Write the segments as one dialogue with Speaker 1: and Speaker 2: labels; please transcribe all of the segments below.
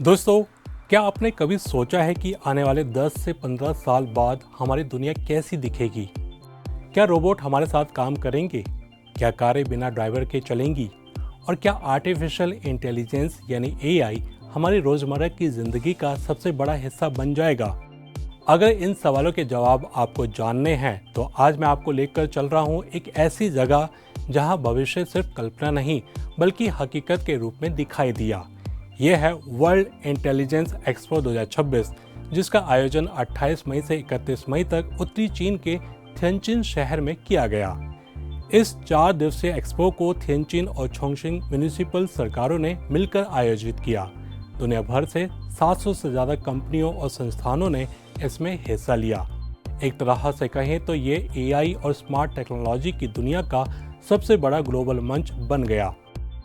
Speaker 1: दोस्तों, क्या आपने कभी सोचा है कि आने वाले 10 से 15 साल बाद हमारी दुनिया कैसी दिखेगी? क्या रोबोट हमारे साथ काम करेंगे? क्या कारें बिना ड्राइवर के चलेंगी? और क्या आर्टिफिशियल इंटेलिजेंस यानी एआई हमारी रोजमर्रा की जिंदगी का सबसे बड़ा हिस्सा बन जाएगा? अगर इन सवालों के जवाब आपको जानने हैं तो आज मैं आपको लेकर चल रहा हूँ एक ऐसी जगह जहाँ भविष्य सिर्फ कल्पना नहीं बल्कि हकीकत के रूप में दिखाई दिया। यह है वर्ल्ड इंटेलिजेंस एक्सपो 2026, जिसका आयोजन 28 मई से 31 मई तक उत्तरी चीन के थिएनचिन शहर में किया गया। इस 4 दिवसीय एक्सपो को थिएनचिन और चोंगशिंग म्युनिसिपल सरकारों ने मिलकर आयोजित किया। दुनिया भर से 700 से ज़्यादा कंपनियों और संस्थानों ने इसमें हिस्सा लिया। एक तरह से कहें तो ये एआई और स्मार्ट टेक्नोलॉजी की दुनिया का सबसे बड़ा ग्लोबल मंच बन गया।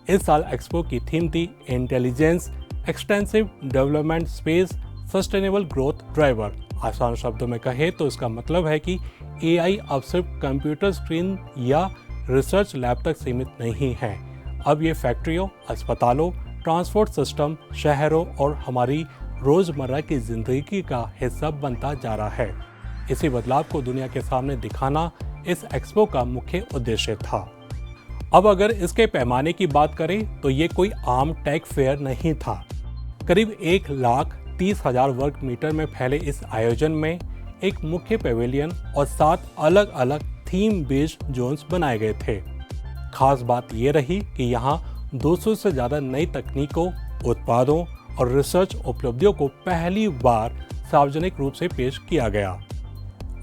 Speaker 1: इस साल एक्सपो की थीम थी intelligence, extensive development space, sustainable growth driver. आसान शब्दों में कहें तो इसका मतलब है कि एआई अब सिर्फ कंप्यूटर स्क्रीन या रिसर्च लैब तक सीमित नहीं है। अब ये फैक्ट्रियों, अस्पतालों, ट्रांसपोर्ट सिस्टम, शहरों और हमारी रोजमर्रा की जिंदगी का हिस्सा बनता जा रहा है। इसी बदलाव को दुनिया के सामने दिखाना इस एक्सपो का मुख्य उद्देश्य था। अब अगर इसके पैमाने की बात करें तो ये कोई आम टेक फेयर नहीं था। करीब 1,30,000 वर्ग मीटर में फैले इस आयोजन में एक मुख्य पेविलियन और 7 अलग अलग थीम बेस्ड जोन्स बनाए गए थे। खास बात ये रही कि यहाँ 200 से ज़्यादा नई तकनीकों, उत्पादों और रिसर्च उपलब्धियों को पहली बार सार्वजनिक रूप से पेश किया गया।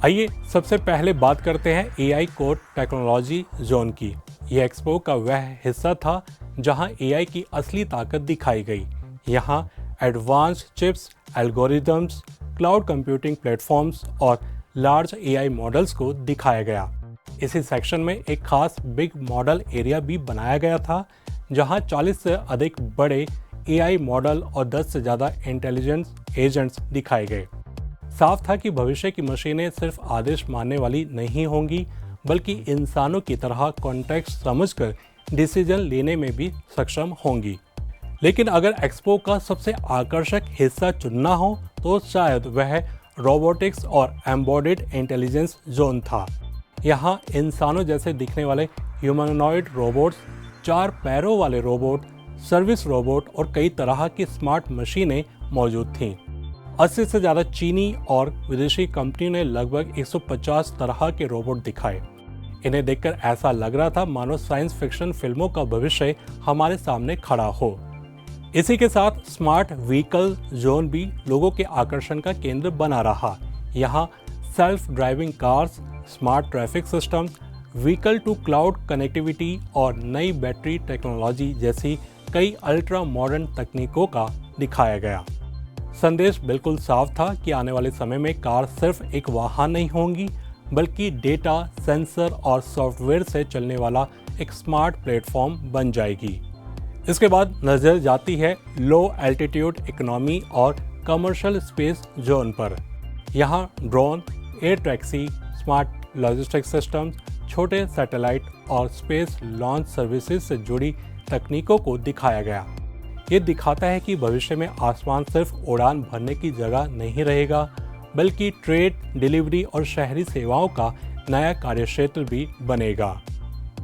Speaker 1: आइए सबसे पहले बात करते हैं एआई कोर टेक्नोलॉजी जोन की। यह एक्सपो का वह हिस्सा था जहां एआई की असली ताकत दिखाई गई। यहां advanced chips, algorithms, cloud computing platforms और लार्ज एआई मॉडल्स को दिखाया गया। इसी सेक्शन में एक खास बिग मॉडल एरिया भी बनाया गया था जहां 40 से अधिक बड़े एआई मॉडल और 10 से ज़्यादा इंटेलिजेंस एजेंट्स दिखाए गए। साफ था कि भविष्य की मशीनें सिर्फ आदेश मानने वाली नहीं होंगी बल्कि इंसानों की तरह कॉन्टेक्स्ट समझकर डिसीजन लेने में भी सक्षम होंगी। लेकिन अगर एक्सपो का सबसे आकर्षक हिस्सा चुनना हो तो शायद वह रोबोटिक्स और एम्बेडेड इंटेलिजेंस जोन था। यहाँ इंसानों जैसे दिखने वाले ह्यूमनॉइड रोबोट्स, 4 पैरों वाले रोबोट, सर्विस रोबोट और कई तरह की स्मार्ट मशीनें मौजूद थीं। 80 से ज़्यादा चीनी और विदेशी कंपनियों ने लगभग 150 तरह के रोबोट दिखाए। इन्हें देखकर ऐसा लग रहा था मानो साइंस फिक्शन फिल्मों का भविष्य हमारे सामने खड़ा हो। इसी के साथ स्मार्ट व्हीकल जोन भी लोगों के आकर्षण का केंद्र बना रहा। यहाँ self driving cars, smart traffic system, vehicle to cloud connectivity और नई बैटरी टेक्नोलॉजी जैसी कई अल्ट्रा मॉडर्न तकनीकों का दिखाया गया। संदेश बिल्कुल साफ था कि आने वाले समय में कार सिर्फ एक वाहन नहीं होंगी बल्कि डेटा, सेंसर और सॉफ्टवेयर से चलने वाला एक स्मार्ट प्लेटफॉर्म बन जाएगी। इसके बाद नजर जाती है लो एल्टीट्यूड इकोनॉमी और कमर्शियल स्पेस जोन पर। यहाँ drone, air taxi, smart logistics system, छोटे सैटेलाइट और स्पेस लॉन्च सर्विसेज से जुड़ी तकनीकों को दिखाया गया। ये दिखाता है कि भविष्य में आसमान सिर्फ उड़ान भरने की जगह नहीं रहेगा बल्कि ट्रेड, डिलीवरी और शहरी सेवाओं का नया कार्यक्षेत्र भी बनेगा।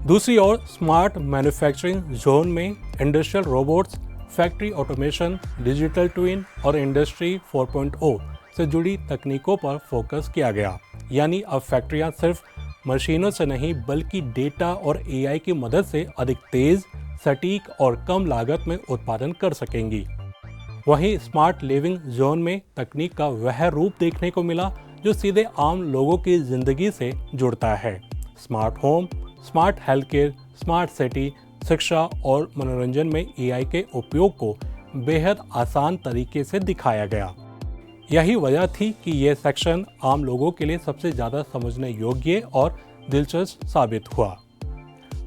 Speaker 1: दूसरी ओर स्मार्ट मैन्युफैक्चरिंग जोन में industrial robots, factory automation, digital twin और इंडस्ट्री 4.0 से जुड़ी तकनीकों पर फोकस किया गया। यानी अब फैक्ट्रियां सिर्फ मशीनों से नहीं बल्कि डेटा और एआई की मदद से अधिक तेज, सटीक और कम लागत में उत्पादन कर सकेंगी। वहीं स्मार्ट लिविंग जोन में तकनीक का वह रूप देखने को मिला जो सीधे आम लोगों की जिंदगी से जुड़ता है। Smart home, smart health care, smart city, शिक्षा और मनोरंजन में एआई के उपयोग को बेहद आसान तरीके से दिखाया गया। यही वजह थी कि यह सेक्शन आम लोगों के लिए सबसे ज़्यादा समझने योग्य और दिलचस्प साबित हुआ।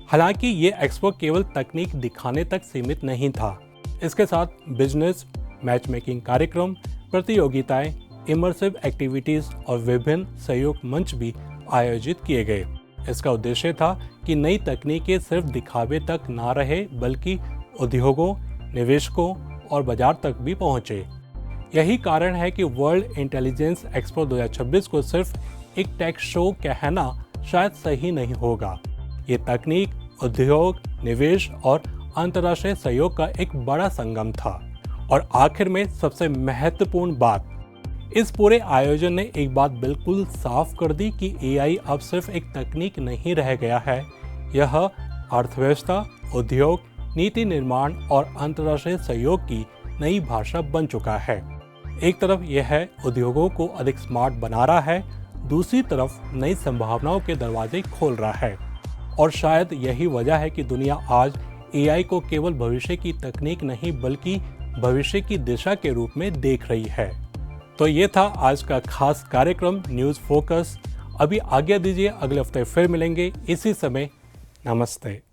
Speaker 1: हालांकि ये एक्सपो केवल तकनीक दिखाने तक सीमित नहीं था। इसके साथ बिजनेस, मैच मेकिंग कार्यक्रम, प्रतियोगिताएं, इमर्सिव एक्टिविटीज और विभिन्न सहयोग मंच भी आयोजित किए गए। इसका उद्देश्य था कि नई तकनीकें सिर्फ दिखावे तक ना रहे बल्कि उद्योगों, निवेशकों और बाजार तक भी पहुंचे। यही कारण है कि वर्ल्ड इंटेलिजेंस एक्सपो 2026 को सिर्फ एक टेक शो कहना शायद सही नहीं होगा। ये तकनीक, उद्योग, निवेश और अंतर्राष्ट्रीय सहयोग का एक बड़ा संगम था। और आखिर में सबसे महत्वपूर्ण बात, इस पूरे आयोजन ने एक बात बिल्कुल साफ कर दी कि एआई अब सिर्फ एक तकनीक नहीं रह गया है, यह अर्थव्यवस्था, उद्योग, नीति निर्माण और अंतर्राष्ट्रीय सहयोग की नई भाषा बन चुका है। एक तरफ यह उद्योगों को अधिक स्मार्ट बना रहा है, दूसरी तरफ नई संभावनाओं के दरवाजे खोल रहा है। और शायद यही वजह है कि दुनिया आज एआई को केवल भविष्य की तकनीक नहीं बल्कि भविष्य की दिशा के रूप में देख रही है। तो ये था आज का खास कार्यक्रम न्यूज़ फोकस। अभी आज्ञा दीजिए, अगले हफ्ते फिर मिलेंगे इसी समय। नमस्ते।